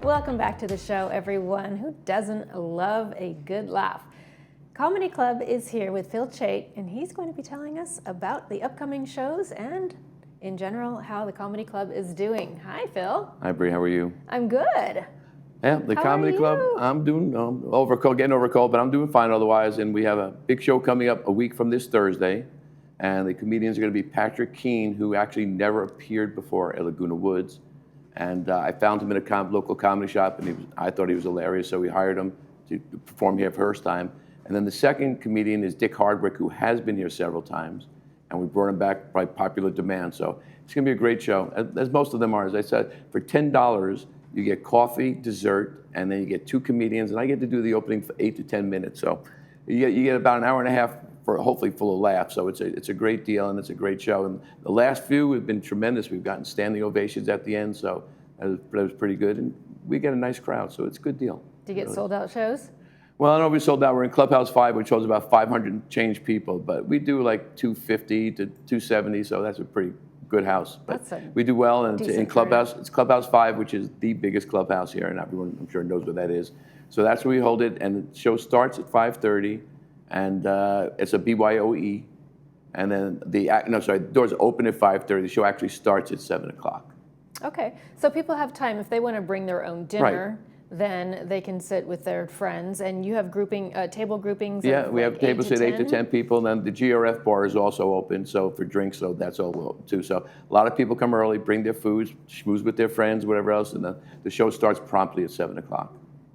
Welcome back to the show, everyone. Who doesn't love a good laugh? Komedy Klub is here with Phil Chait, and he's going to be telling us about the upcoming shows and, in general, how the Komedy Klub is doing. Hi, Phil. Hi, Bree. How are you? I'm good. Yeah, the Komedy Klub. I'm doing getting over a cold, but I'm doing fine otherwise. And we have a big show coming up a week from this Thursday, and the comedians are going to be Patrick Keane, who actually never appeared before at Laguna Woods. And I found him in a local comedy shop, and I thought he was hilarious, so we hired him to perform here for the first time. And then the second comedian is Dick Hardwick, who has been here several times, and we brought him back by popular demand. So it's going to be a great show, as most of them are. As I said, for $10, you get coffee, dessert, and then you get two comedians, and I get to do the opening for 8 to 10 minutes. So you get about an hour and a half for hopefully full of laughs. So it's a great deal, and it's a great show. And the last few have been tremendous. We've gotten standing ovations at the end, so that was pretty good. And we get a nice crowd, so it's a good deal. Do you get sold out shows? Well, I don't know if we sold out. We're in Clubhouse 5, which holds about 500 change people, but we do like 250 to 270, so that's a pretty good house. But we do well, and in Clubhouse, it's Clubhouse 5, which is the biggest clubhouse here, and everyone, I'm sure, knows what that is. So that's where we hold it, and the show starts at 5:30, and it's a BYOE, and then the doors open at 5:30. The show actually starts at 7 o'clock. Okay, so people have time if they want to bring their own dinner. Right. Then they can sit with their friends, and you have table groupings. Yeah, we have tables at 8 to 10 people, and then the GRF bar is also open, so for drinks, so that's all open too. So a lot of people come early, bring their foods, schmooze with their friends, whatever else, and the show starts promptly at 7 o'clock.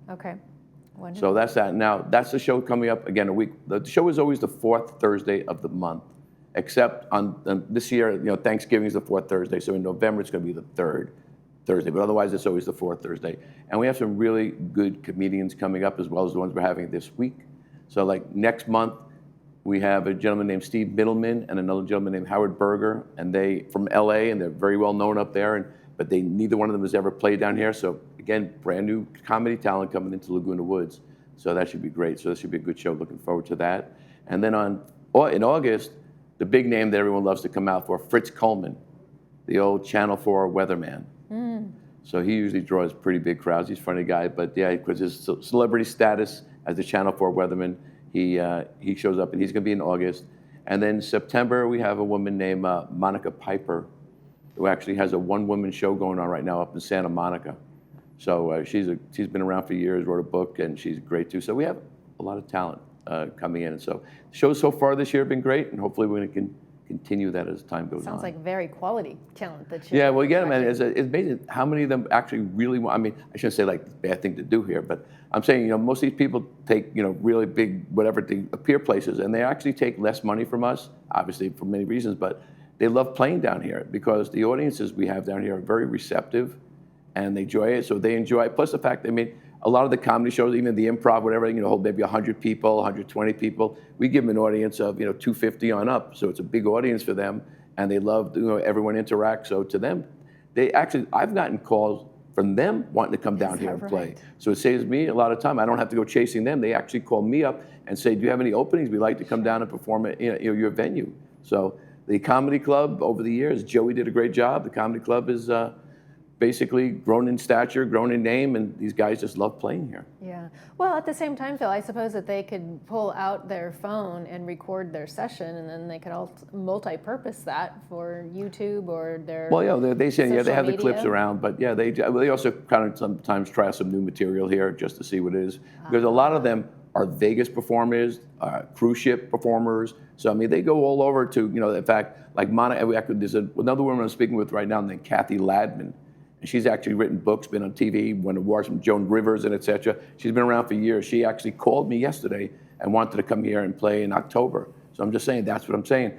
Okay, wonderful. So that's that. Now that's the show coming up again a week. The show is always the fourth Thursday of the month, except on this year, Thanksgiving is the fourth Thursday, so in November it's going to be the third Thursday, but otherwise it's always the fourth Thursday. And we have some really good comedians coming up, as well as the ones we're having this week. So like next month, we have a gentleman named Steve Middleman and another gentleman named Howard Berger, and they from LA, and they're very well known up there, but neither one of them has ever played down here. So again, brand new comedy talent coming into Laguna Woods. So that should be great. So this should be a good show. Looking forward to that. And then in August, the big name that everyone loves to come out for, Fritz Coleman, the old Channel 4 weatherman. So he usually draws pretty big crowds. He's a funny guy, but yeah, because his celebrity status as the Channel 4 weatherman, he shows up, and he's going to be in August. And then September, we have a woman named Monica Piper, who actually has a one-woman show going on right now up in Santa Monica. So she's been around for years, wrote a book, and she's great too. So we have a lot of talent coming in. And so the shows so far this year have been great, and hopefully we're going to continue that as time goes on. Sounds like very quality talent that you. Yeah, well, again, man, it's amazing how many of them actually really want. I mean, I shouldn't say like bad thing to do here, but I'm saying most of these people take really big whatever to appear places, and they actually take less money from us, obviously for many reasons, but they love playing down here because the audiences we have down here are very receptive, and they enjoy it. So they enjoy it. Plus the fact, a lot of the comedy shows, even the improv, whatever, hold maybe 100 people, 120 people. We give them an audience of 250 on up, so it's a big audience for them, and they love everyone interacts. So to them, I've gotten calls from them wanting to come down here and play. So it saves me a lot of time. I don't have to go chasing them. They actually call me up and say, "Do you have any openings? We'd like to come down and perform at your venue." So the Comedy Klub over the years, Joey did a great job. The Comedy Klub is basically grown in stature, grown in name, and these guys just love playing here. Yeah. Well, at the same time, Phil, I suppose that they could pull out their phone and record their session, and then they could all multi-purpose that for YouTube or their. Well, yeah, they say they have the clips around, but yeah, they also kind of sometimes try some new material here just to see what it is, because a lot of them are Vegas performers, cruise ship performers. So they go all over to in fact, like there's another woman I'm speaking with right now named Kathy Ladman. And she's actually written books, been on TV, won awards from Joan Rivers and et cetera. She's been around for years. She actually called me yesterday and wanted to come here and play in October. So I'm just saying, that's what I'm saying.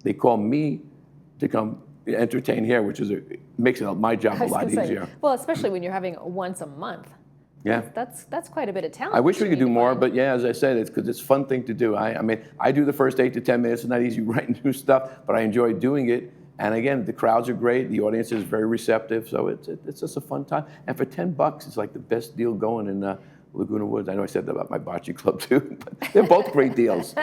They call me to come entertain here, which makes my job a lot easier. Well, especially when you're having once a month. Yeah, that's quite a bit of talent. I wish we could do more, but yeah, as I said, it's because it's a fun thing to do. I do the first 8 to 10 minutes. It's not easy writing new stuff, but I enjoy doing it. And again, the crowds are great. The audience is very receptive, so it's just a fun time. And for $10, it's like the best deal going in Laguna Woods. I know I said that about my bocce club too, but they're both great deals.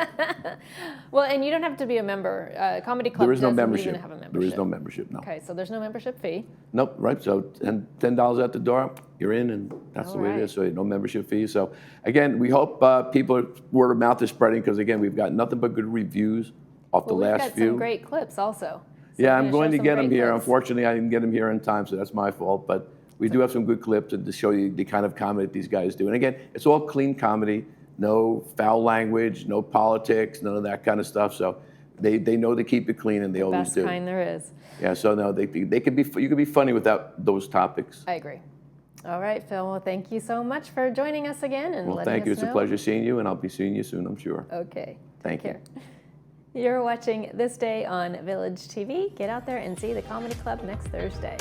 Well, and you don't have to be a member. Comedy Club There is no doesn't membership. even have a membership. There is no membership, no. Okay, so there's no membership fee. Nope, right, so $10 at the door, you're in, and that's the way it is, so no membership fee. So again, we hope word of mouth is spreading, because again, we've got nothing but good reviews off the last We've got few. some great clips also. So Yeah, we're I'm going to show get some them great here. clips. Unfortunately, I didn't get them here in time, so that's my fault. But we do have some good clips to show you the kind of comedy that these guys do. And again, it's all clean comedy, no foul language, no politics, none of that kind of stuff. So they know to keep it clean, and they always Best do. kind there is. Yeah, so no, they could be. You could be funny without those topics. I agree. All right, Phil. Well, thank you so much for joining us again and Well, letting thank you. us It's a know. pleasure seeing you, and I'll be seeing you soon, I'm sure. Okay. Thank Take you. care. You're watching This Day on Village TV. Get out there and see the Comedy Club next Thursday.